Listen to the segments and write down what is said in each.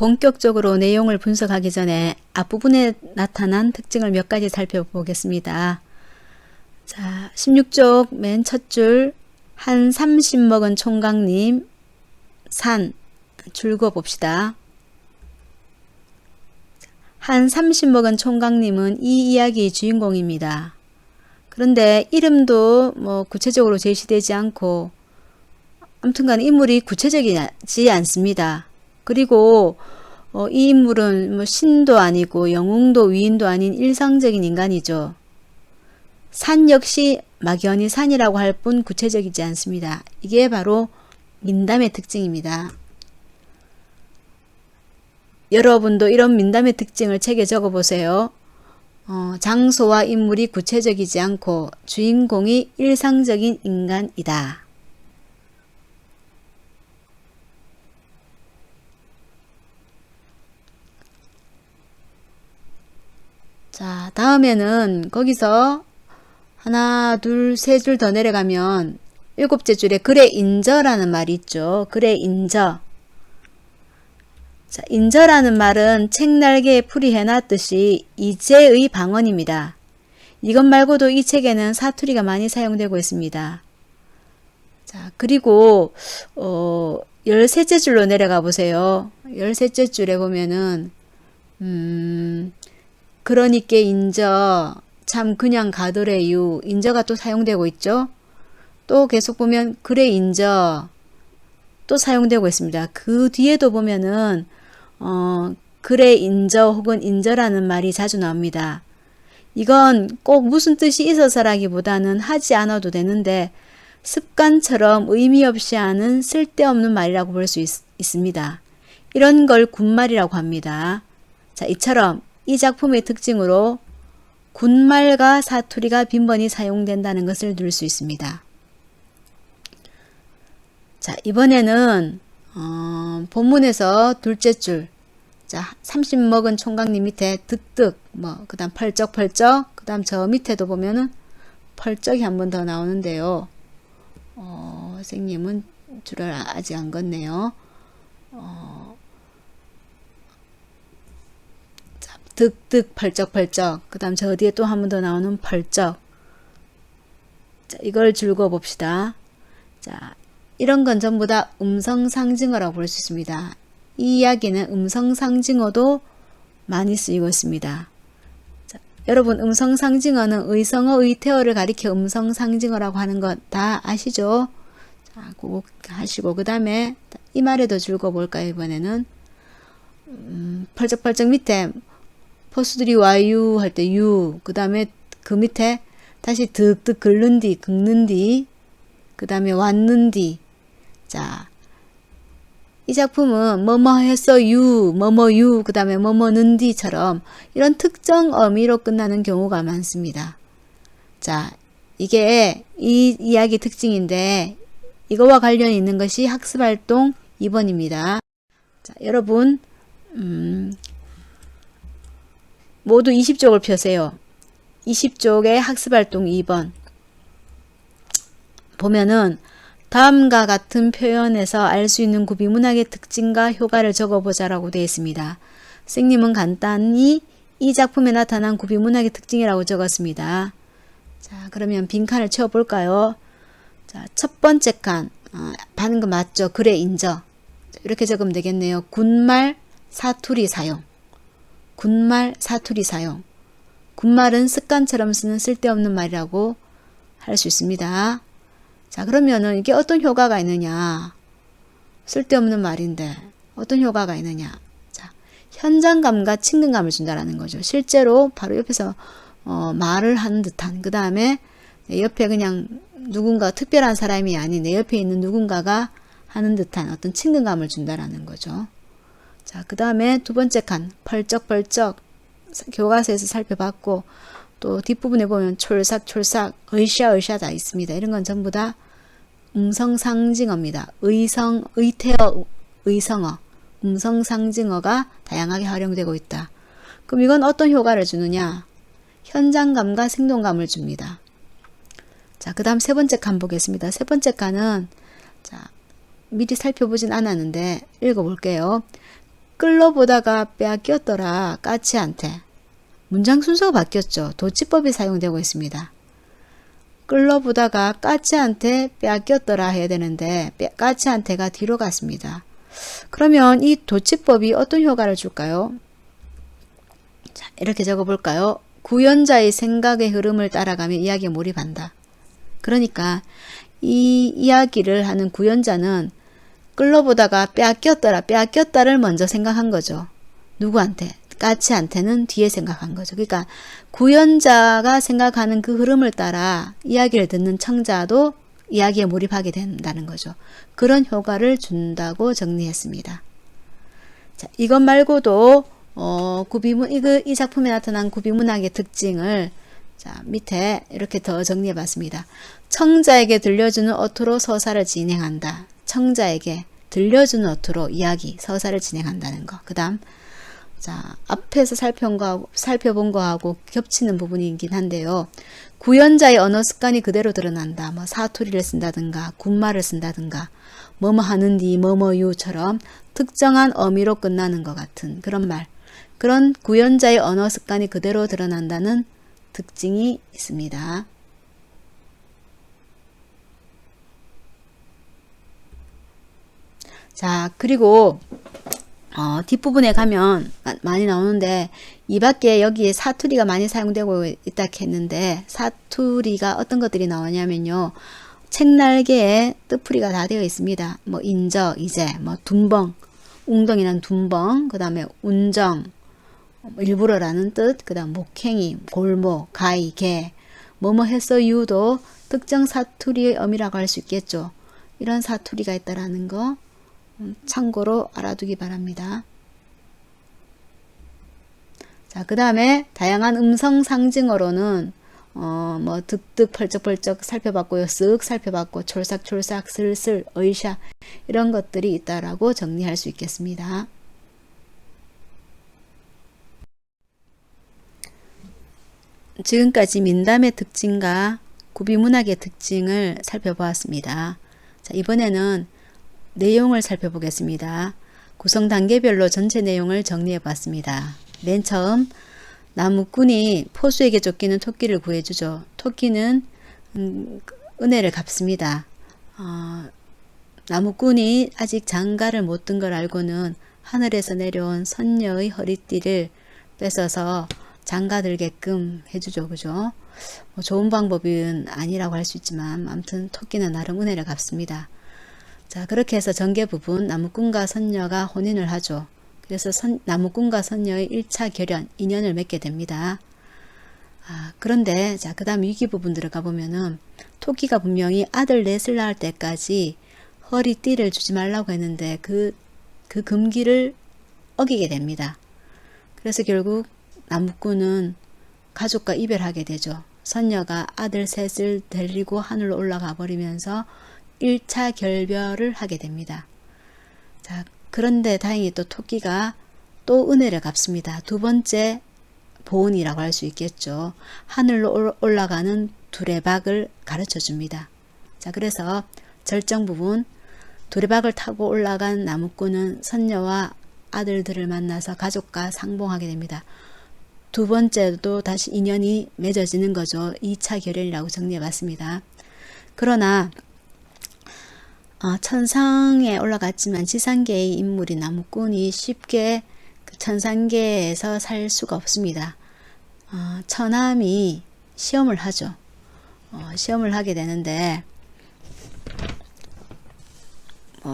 본격적으로 내용을 분석하기 전에 앞부분에 나타난 특징을 몇 가지 살펴보겠습니다. 자, 16쪽 맨 첫 줄, 한 30 먹은 총각님, 산, 줄 그어 봅시다. 한 30 먹은 총각님은 이 이야기의 주인공입니다. 그런데 이름도 구체적으로 제시되지 않고 아무튼간 인물이 구체적이지 않습니다. 그리고 이 인물은 신도 아니고 영웅도 위인도 아닌 일상적인 인간이죠. 산 역시 막연히 산이라고 할 뿐 구체적이지 않습니다. 이게 바로 민담의 특징입니다. 여러분도 이런 민담의 특징을 책에 적어 보세요. 장소와 인물이 구체적이지 않고 주인공이 일상적인 인간이다. 자, 다음에는 거기서 하나, 둘, 세 줄 더 내려가면 일곱째 줄에 그래 인저라는 말이 있죠. 그래 인저. 자, 인저라는 말은 책날개에 풀이 해놨듯이 이제의 방언입니다. 이것 말고도 이 책에는 사투리가 많이 사용되고 있습니다. 자, 그리고 13째 줄로 내려가 보세요. 13째 줄에 보면은 그러니까 인저 참 그냥 가더래유. 인저가 또 사용되고 있죠. 또 계속 보면 그래 인저 또 사용되고 있습니다. 그 뒤에도 보면은 그래 인저 혹은 인저라는 말이 자주 나옵니다. 이건 꼭 무슨 뜻이 있어서라기보다는 하지 않아도 되는데 습관처럼 의미 없이 하는 쓸데없는 말이라고 볼 수 있습니다. 이런 걸 군말이라고 합니다. 자, 이처럼 이 작품의 특징으로 군말과 사투리가 빈번히 사용된다는 것을 들 수 있습니다. 자, 이번에는 본문에서 둘째 줄, 자, 30 먹은 총각님 밑에 득득, 그 다음 펄쩍펄쩍, 그 다음 저 밑에도 보면은 펄쩍이 한 번 더 나오는데요. 선생님은 줄을 아직 안 걷네요. 자, 득득, 펄쩍펄쩍, 그 다음 저 뒤에 또 한 번 더 나오는 펄쩍. 자, 이걸 줄 그어 봅시다. 자, 이런 건 전부 다 음성상징어라고 볼 수 있습니다. 이 이야기는 음성상징어도 많이 쓰이고 있습니다. 자, 여러분 음성상징어는 의성어, 의태어를 가리켜 음성상징어라고 하는 것 다 아시죠? 자, 그거 하시고 그 다음에 이 말에도 줄 그어 볼까요? 이번에는 펄쩍펄쩍 밑에 포수들이 와유 할 때 유, 그 다음에 그 밑에 다시 득득 긁는디, 긁는디, 그 다음에 왔는디. 자, 이 작품은 뭐뭐 했어 유, 뭐뭐 유, 그 다음에 뭐뭐는디처럼 이런 특정 어미로 끝나는 경우가 많습니다. 자, 이게 이 이야기 특징인데 이거와 관련이 있는 것이 학습활동 2번입니다. 자, 여러분 모두 20쪽을 펴세요. 20쪽의 학습활동 2번 보면은 다음과 같은 표현에서 알 수 있는 구비문학의 특징과 효과를 적어보자라고 되어 있습니다. 선생님은 간단히 이 작품에 나타난 구비문학의 특징이라고 적었습니다. 자, 그러면 빈칸을 채워볼까요? 자, 첫 번째 칸, 방금 맞죠? 그래 인저. 이렇게 적으면 되겠네요. 군말, 사투리 사용. 군말, 사투리 사용. 군말은 습관처럼 쓰는 쓸데없는 말이라고 할 수 있습니다. 자, 그러면은 이게 어떤 효과가 있느냐? 쓸데없는 말인데 어떤 효과가 있느냐? 자, 현장감과 친근감을 준다라는 거죠. 실제로 바로 옆에서 말을 하는 듯한, 그 다음에 옆에 그냥 누군가 특별한 사람이 아닌 내 옆에 있는 누군가가 하는 듯한 어떤 친근감을 준다라는 거죠. 자, 그 다음에 두 번째 칸 펄쩍펄쩍 교과서에서 살펴봤고 또 뒷부분에 보면 촐싹촐싹 으쌰으쌰 다 있습니다. 이런 건 전부 다 음성상징어입니다. 의성, 의태어, 의성어, 음성상징어가 다양하게 활용되고 있다. 그럼 이건 어떤 효과를 주느냐? 현장감과 생동감을 줍니다. 자, 그 다음 세 번째 칸 보겠습니다. 세 번째 칸은 자, 미리 살펴보진 않았는데 읽어볼게요. 끌러보다가 빼앗겼더라 까치한테. 문장 순서가 바뀌었죠. 도치법이 사용되고 있습니다. 끌러보다가 까치한테 빼앗겼더라 해야 되는데 까치한테가 뒤로 갔습니다. 그러면 이 도치법이 어떤 효과를 줄까요? 자, 이렇게 적어볼까요? 구연자의 생각의 흐름을 따라가며 이야기에 몰입한다. 그러니까 이 이야기를 하는 구연자는 끌러보다가 빼앗겼더라, 빼앗겼다를 먼저 생각한 거죠. 누구한테? 까치한테는 뒤에 생각한 거죠. 그러니까 구연자가 생각하는 그 흐름을 따라 이야기를 듣는 청자도 이야기에 몰입하게 된다는 거죠. 그런 효과를 준다고 정리했습니다. 자, 이것 말고도 이 작품에 나타난 구비문학의 특징을 자, 밑에 이렇게 더 정리해 봤습니다. 청자에게 들려주는 어투로 서사를 진행한다. 청자에게 들려주는 어투로 이야기, 서사를 진행한다는 거. 그 다음 자, 앞에서 살펴본 거하고 겹치는 부분이긴 한데요. 구연자의 언어 습관이 그대로 드러난다. 뭐 사투리를 쓴다든가 군말을 쓴다든가 뭐뭐 하는디 뭐뭐유처럼 특정한 어미로 끝나는 것 같은 그런 말. 그런 구연자의 언어 습관이 그대로 드러난다는 특징이 있습니다. 자, 그리고 뒷부분에 가면 많이 나오는데 이 밖에 여기에 사투리가 많이 사용되고 있다 했는데 사투리가 어떤 것들이 나오냐면요. 책날개에 뜻풀이가 다 되어 있습니다. 뭐 인저, 이제, 뭐 둔벙, 웅덩이란 둔벙, 그 다음에 운정, 일부러라는 뜻, 그 다음 목행이, 골목, 가이, 개, 뭐뭐 했어 유도 특정 사투리의 어미라고 할 수 있겠죠. 이런 사투리가 있다라는 거 참고로 알아두기 바랍니다. 자, 그 다음에 다양한 음성 상징어로는 뭐 득득 펄쩍펄쩍 살펴봤고요. 쓱 살펴봤고 촐싹촐싹 슬슬 어이샤 이런 것들이 있다라고 정리할 수 있겠습니다. 지금까지 민담의 특징과 구비문학의 특징을 살펴보았습니다. 자, 이번에는 내용을 살펴보겠습니다. 구성 단계별로 전체 내용을 정리해 봤습니다. 맨 처음 나무꾼이 포수에게 쫓기는 토끼를 구해주죠. 토끼는 은혜를 갚습니다. 나무꾼이 아직 장가를 못 든 걸 알고는 하늘에서 내려온 선녀의 허리띠를 뺏어서 장가 들게끔 해주죠. 그죠? 뭐 좋은 방법은 아니라고 할 수 있지만 아무튼 토끼는 나름 은혜를 갚습니다. 자, 그렇게 해서 전개 부분 나무꾼과 선녀가 혼인을 하죠. 그래서 나무꾼과 선녀의 1차 결연, 인연을 맺게 됩니다. 그런데 자, 그 다음 위기 부분 들어가 보면은 토끼가 분명히 아들 넷을 낳을 때까지 허리띠를 주지 말라고 했는데 그 금기를 어기게 됩니다. 그래서 결국 나무꾼은 가족과 이별하게 되죠. 선녀가 아들 셋을 데리고 하늘로 올라가 버리면서 1차 결별을 하게 됩니다. 자, 그런데 다행히 또 토끼가 또 은혜를 갚습니다. 두 번째 보은이라고 할 수 있겠죠. 하늘로 올라가는 두레박을 가르쳐 줍니다. 자, 그래서 절정 부분 두레박을 타고 올라간 나무꾼은 선녀와 아들들을 만나서 가족과 상봉하게 됩니다. 두 번째도 다시 인연이 맺어지는 거죠. 2차 결연이라고 정리해 봤습니다. 그러나 천상에 올라갔지만 지상계의 인물인 나무꾼이 쉽게 그 천상계에서 살 수가 없습니다. 처남이 시험을 하죠. 시험을 하게 되는데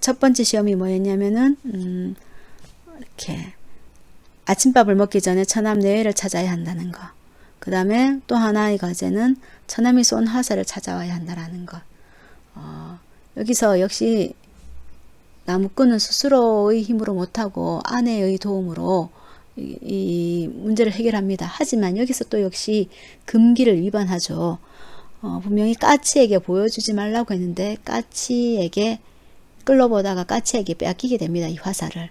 첫 번째 시험이 뭐였냐면은 이렇게 아침밥을 먹기 전에 처남 내외를 찾아야 한다는 거. 그 다음에 또 하나의 과제는 처남이 쏜 화살을 찾아와야 한다는 것. 여기서 역시 나무꾼은 스스로의 힘으로 못하고 아내의 도움으로 이 문제를 해결합니다. 하지만 여기서 또 역시 금기를 위반하죠. 분명히 까치에게 보여주지 말라고 했는데 까치에게 끌러보다가 까치에게 빼앗기게 됩니다. 이 화살을.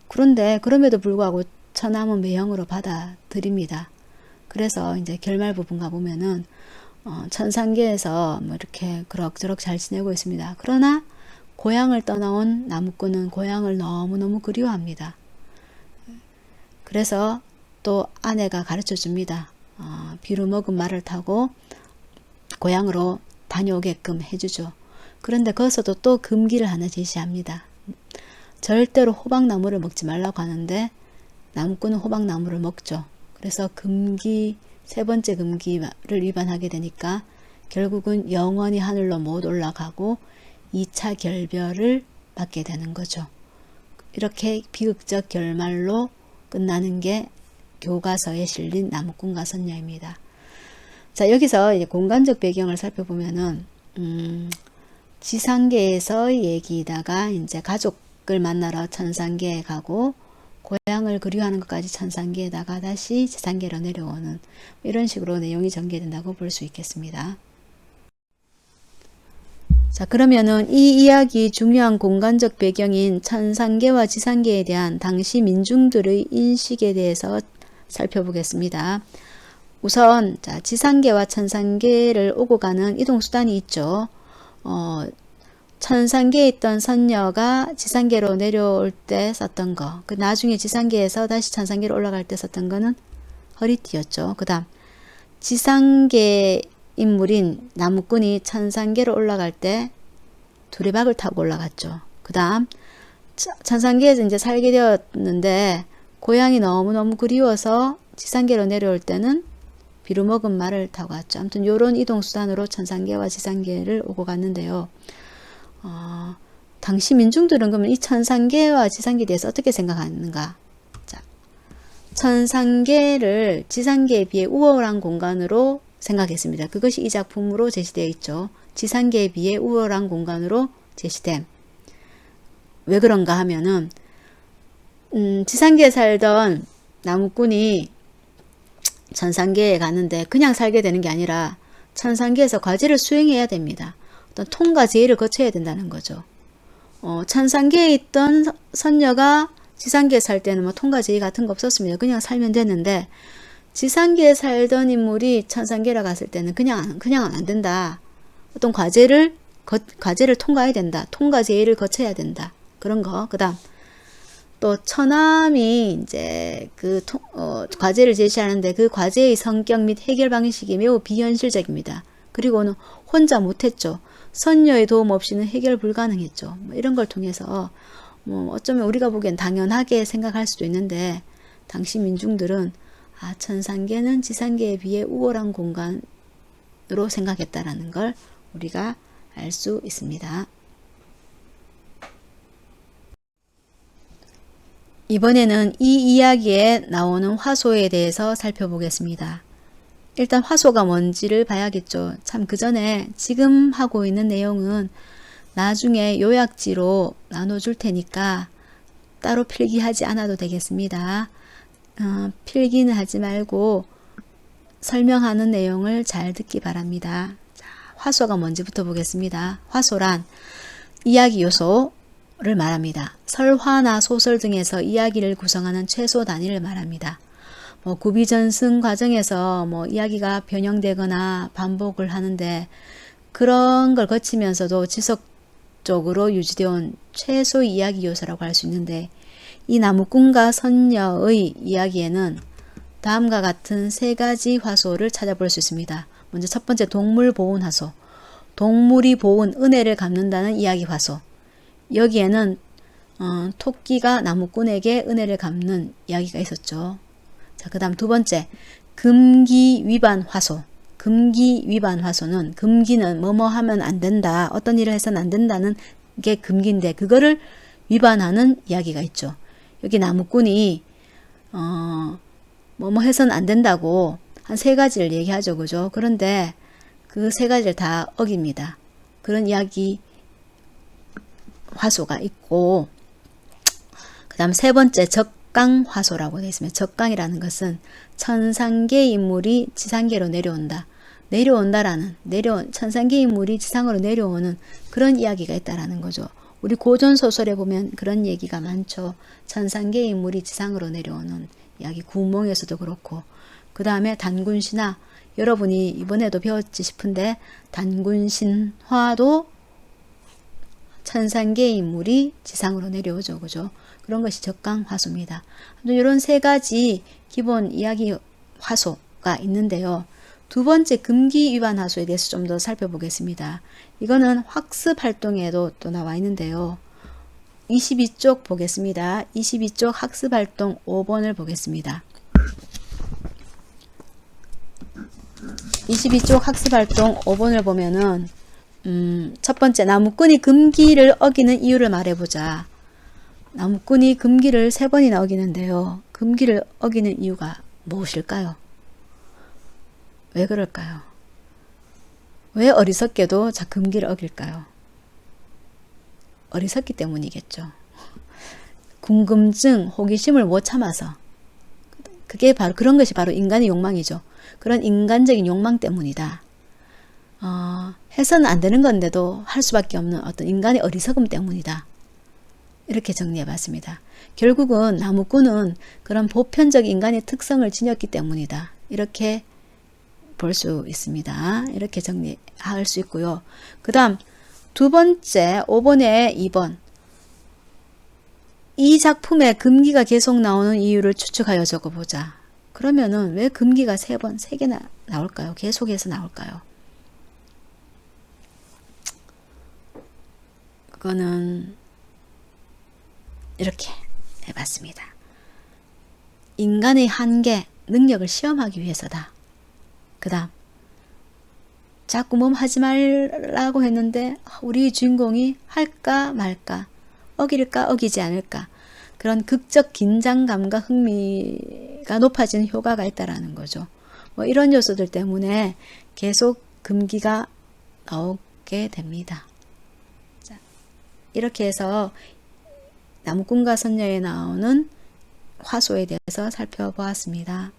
그런데 그럼에도 불구하고 처남은 매형으로 받아들입니다. 그래서 이제 결말 부분 가보면은 천상계에서 뭐 이렇게 그럭저럭 잘 지내고 있습니다. 그러나 고향을 떠나온 나무꾼은 고향을 너무너무 그리워합니다. 그래서 또 아내가 가르쳐 줍니다. 비루먹은 말을 타고 고향으로 다녀오게끔 해주죠. 그런데 거기서도 또 금기를 하나 제시합니다. 절대로 호박나무를 먹지 말라고 하는데 나무꾼은 호박나무를 먹죠. 그래서 세 번째 금기를 위반하게 되니까 결국은 영원히 하늘로 못 올라가고 2차 결별을 받게 되는 거죠. 이렇게 비극적 결말로 끝나는 게 교과서에 실린 나무꾼과 선녀입니다. 자, 여기서 이제 공간적 배경을 살펴보면은 지상계에서 얘기다가 이제 가족을 만나러 천상계에 가고 고향을 그리워하는 것까지 천상계에다가 다시 지상계로 내려오는 이런 식으로 내용이 전개된다고 볼 수 있겠습니다. 자, 그러면은 이 이야기 중요한 공간적 배경인 천상계와 지상계에 대한 당시 민중들의 인식에 대해서 살펴보겠습니다. 우선 자, 지상계와 천상계를 오고 가는 이동수단이 있죠. 천상계에 있던 선녀가 지상계로 내려올 때 썼던 거, 그 나중에 지상계에서 다시 천상계로 올라갈 때 썼던 거는 허리띠였죠. 그 다음 지상계 인물인 나무꾼이 천상계로 올라갈 때 두레박을 타고 올라갔죠. 그 다음 천상계에서 이제 살게 되었는데 고향이 너무너무 그리워서 지상계로 내려올 때는 비루먹은 말을 타고 갔죠. 아무튼 요런 이동수단으로 천상계와 지상계를 오고 갔는데요. 당시 민중들은 그러면 이 천상계와 지상계에 대해서 어떻게 생각하는가? 자, 천상계를 지상계에 비해 우월한 공간으로 생각했습니다. 그것이 이 작품으로 제시되어 있죠. 지상계에 비해 우월한 공간으로 제시됨. 왜 그런가 하면은 지상계에 살던 나무꾼이 천상계에 가는데 그냥 살게 되는 게 아니라 천상계에서 과제를 수행해야 됩니다. 어떤 통과 제의를 거쳐야 된다는 거죠. 천상계에 있던 선녀가 지상계에 살 때는 뭐 통과 제의 같은 거 없었습니다. 그냥 살면 되는데 지상계에 살던 인물이 천상계로 갔을 때는 그냥 안 된다. 어떤 과제를 통과해야 된다. 통과 제의를 거쳐야 된다. 그런 거. 그다음 또 처남이 이제 과제를 제시하는데 그 과제의 성격 및 해결 방식이 매우 비현실적입니다. 그리고는 혼자 못했죠. 선녀의 도움 없이는 해결 불가능했죠. 뭐 이런 걸 통해서 뭐 어쩌면 우리가 보기엔 당연하게 생각할 수도 있는데 당시 민중들은 천상계는 지상계에 비해 우월한 공간으로 생각했다라는 걸 우리가 알 수 있습니다. 이번에는 이 이야기에 나오는 화소에 대해서 살펴보겠습니다. 일단 화소가 뭔지를 봐야겠죠. 참 그 전에 지금 하고 있는 내용은 나중에 요약지로 나눠줄 테니까 따로 필기하지 않아도 되겠습니다. 필기는 하지 말고 설명하는 내용을 잘 듣기 바랍니다. 자, 화소가 뭔지부터 보겠습니다. 화소란 이야기 요소를 말합니다. 설화나 소설 등에서 이야기를 구성하는 최소 단위를 말합니다. 구비전승 과정에서 이야기가 변형되거나 반복을 하는데 그런 걸 거치면서도 지속적으로 유지되어 온 최소 이야기 요소라고 할 수 있는데 이 나무꾼과 선녀의 이야기에는 다음과 같은 세 가지 화소를 찾아볼 수 있습니다. 먼저 첫 번째 동물 보온 화소. 동물이 보온 은혜를 갚는다는 이야기 화소. 여기에는 토끼가 나무꾼에게 은혜를 갚는 이야기가 있었죠. 자, 그 다음 두 번째 금기 위반 화소. 금기 위반 화소는 금기는 뭐뭐 하면 안 된다. 어떤 일을 해서는 안 된다는 게 금기인데 그거를 위반하는 이야기가 있죠. 여기 나무꾼이 뭐뭐 해서는 안 된다고 한 세 가지를 얘기하죠. 그죠? 그런데 그 세 가지를 다 어깁니다. 그런 이야기 화소가 있고 그 다음 세 번째 적강화소라고 되어 있습니다. 적강이라는 것은 천상계 인물이 지상계로 내려온다라는 천상계 인물이 지상으로 내려오는 그런 이야기가 있다라는 거죠. 우리 고전 소설에 보면 그런 얘기가 많죠. 천상계 인물이 지상으로 내려오는 이야기, 구몽에서도 그렇고 그 다음에 단군신화, 여러분이 이번에도 배웠지 싶은데 단군신화도 천상계의 인물이 지상으로 내려오죠. 그죠? 그런 것이 적강화소입니다. 이런 세 가지 기본 이야기 화소가 있는데요. 두 번째 금기 위반 화소에 대해서 좀 더 살펴보겠습니다. 이거는 학습 활동에도 또 나와 있는데요. 22쪽 보겠습니다. 22쪽 학습 활동 5번을 보겠습니다. 22쪽 학습 활동 5번을 보면은 첫 번째, 나무꾼이 금기를 어기는 이유를 말해보자. 나무꾼이 금기를 3번이나 어기는데요. 금기를 어기는 이유가 무엇일까요? 왜 그럴까요? 왜 어리석게도 금기를 어길까요? 어리석기 때문이겠죠. 궁금증, 호기심을 못 참아서. 그게 바로 그런 것이 바로 인간의 욕망이죠. 그런 인간적인 욕망 때문이다. 해서는 안 되는 건데도 할 수밖에 없는 어떤 인간의 어리석음 때문이다. 이렇게 정리해 봤습니다. 결국은 나무꾼은 그런 보편적 인간의 특성을 지녔기 때문이다. 이렇게 볼 수 있습니다. 이렇게 정리할 수 있고요. 그 다음 두 번째 5번에 2번, 이 작품에 금기가 계속 나오는 이유를 추측하여 적어보자. 그러면은 왜 금기가 3개나 나올까요? 계속해서 나올까요? 그거는 이렇게 해봤습니다. 인간의 한계, 능력을 시험하기 위해서다. 그 다음 자꾸 하지 말라고 했는데 우리 주인공이 할까 말까, 어길까 어기지 않을까, 그런 극적 긴장감과 흥미가 높아지는 효과가 있다라는 거죠. 이런 요소들 때문에 계속 금기가 나오게 됩니다. 자, 이렇게 해서 나무꾼과 선녀에 나오는 화소에 대해서 살펴보았습니다.